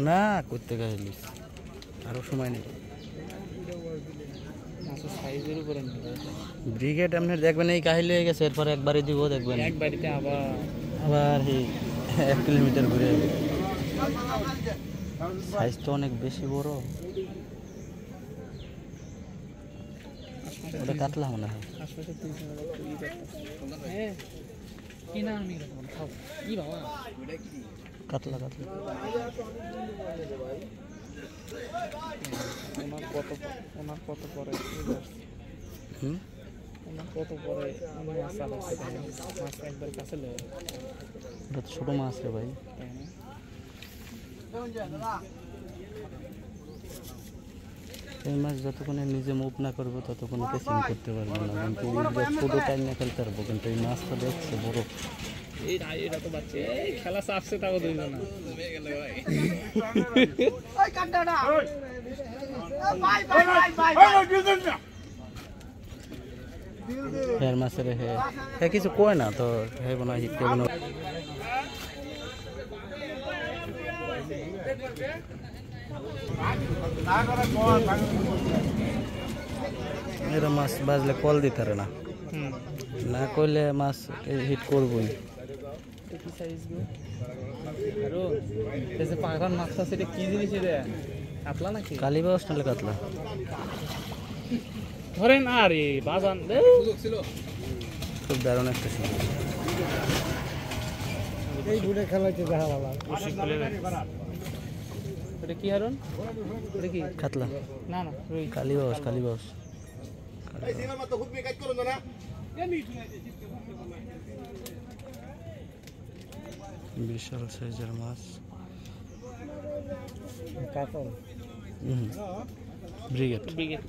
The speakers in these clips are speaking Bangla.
না করতে গাইলিস আরো সময় নেই ব্রিগেড আপনি দেখবেন এই কাহিল হয়ে গেছে এরপর একবারই দিব দেখবেন একবারিতে আবার এই 1 কিলোমিটার ঘুরে সাইজ তো অনেক বেশি বড় ওটা কাতলা মনে হয় কাতলা কাতলা ওনার কত পরে কত পরে মাছ একবার কাছে এটা তো ছোট মাছ রে ভাই এই মাছ যতক্ষণে নিজে মুভ না করবো ততক্ষণে কেসিং করতে পারবো না কিন্তু ছোটো টাইম না খেলতে পারবো কিন্তু এই মাছটা দেখছে বড় এটা তো বাচ্চা খেলা চাপছে তাও দুই না হের মাছের হে কিছু কয় না তো হে বোনা হিট করবো না এরা মাছ বাজলে কল দিতে না না করলে মাছ হিট করবই মাছটা সেটা কি জিনিস কাতলা নাকি কালীবাস নাহলে কাতলা ধরেন আরে বাজান খুব দারুণ একটা সিন এই বুড়ে খেলাইতে দেখা ভালো এটা কি হারুন এটা কি কাতলা না না রুই কালীবাস কালীবাস বিশাল সাইজের মাছ কাতল ব্রিগেড ব্রিগেড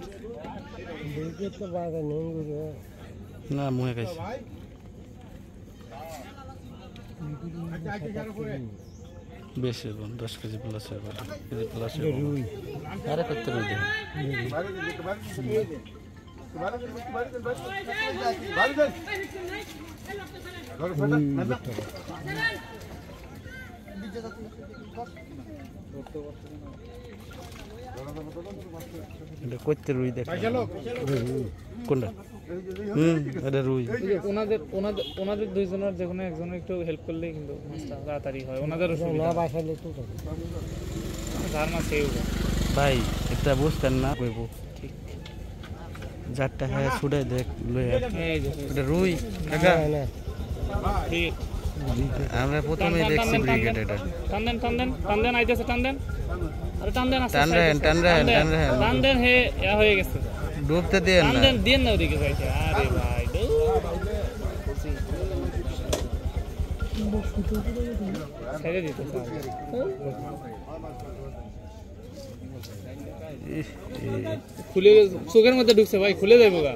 ব্রিগেড তো বাজে নেই না মুহে খাইছে বেশি 10 কেজি প্লাস কেজি প্লাস রুই আরে কত রুই দেখুন এটা কত রুই দেখা কোনটা এটা রুই ওনাদের দুইজনের যে কোনো একজনের একটু হেল্প করলেই কিন্তু মাছটা তাড়াতাড়ি হয় ওনাদেরও সুবিধা না বাসালে তো ধার মাছ এই ভাই এটা বুঝতেন না কইব ঠিক যারটা হ্যাঁ ছুড়ে দেখ লয়ে এটা রুই কাকা না ঠিক আমরা প্রথমেই দেখছি ব্রিগেড এটা টান দেন আইতেছে টান দেন আরে টান দেন টান দেন হে ইয়া হয়ে গেছে ডুবতে দেন না দেন না ওদিকে যাইতে আরে ভাই ছেড়ে দিতে খুলে চোখের মধ্যে ঢুকছে ভাই খুলে যাইব গা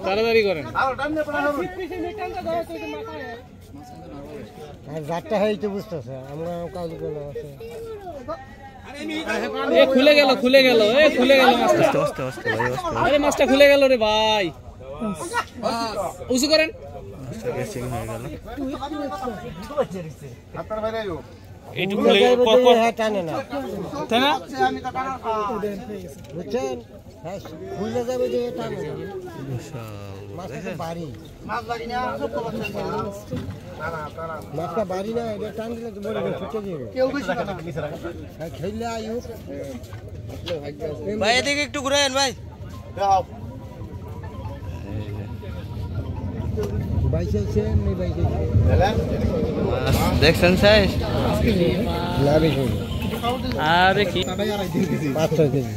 তাড়াতাড়ি করেন আর যাত্রা হইতে বুঝতেছে আমরা কাজ করে আছে এ খুলে গেল খুলে গেল মাছটা আস্তে ভাই আরে মাছটা খুলে গেল রে ভাই উঁচু করেন মাছটা কেসিং হয়ে গেল এইটু খুলে টানে না তাই না বুঝছেন হ্যাঁ খুলে যাবে যে টানে না মাছটা বাড়ি মাছটা বাড়ি না এটা টান দিলে তো বড় ছুটে যাবে হ্যাঁ খেললে আয়ু ভাই এদিকে একটু ঘুরেন ভাই বাইশে নেই বাইশে দেখছেন সাইজ না বেশি আরে কি 5-6 কেজি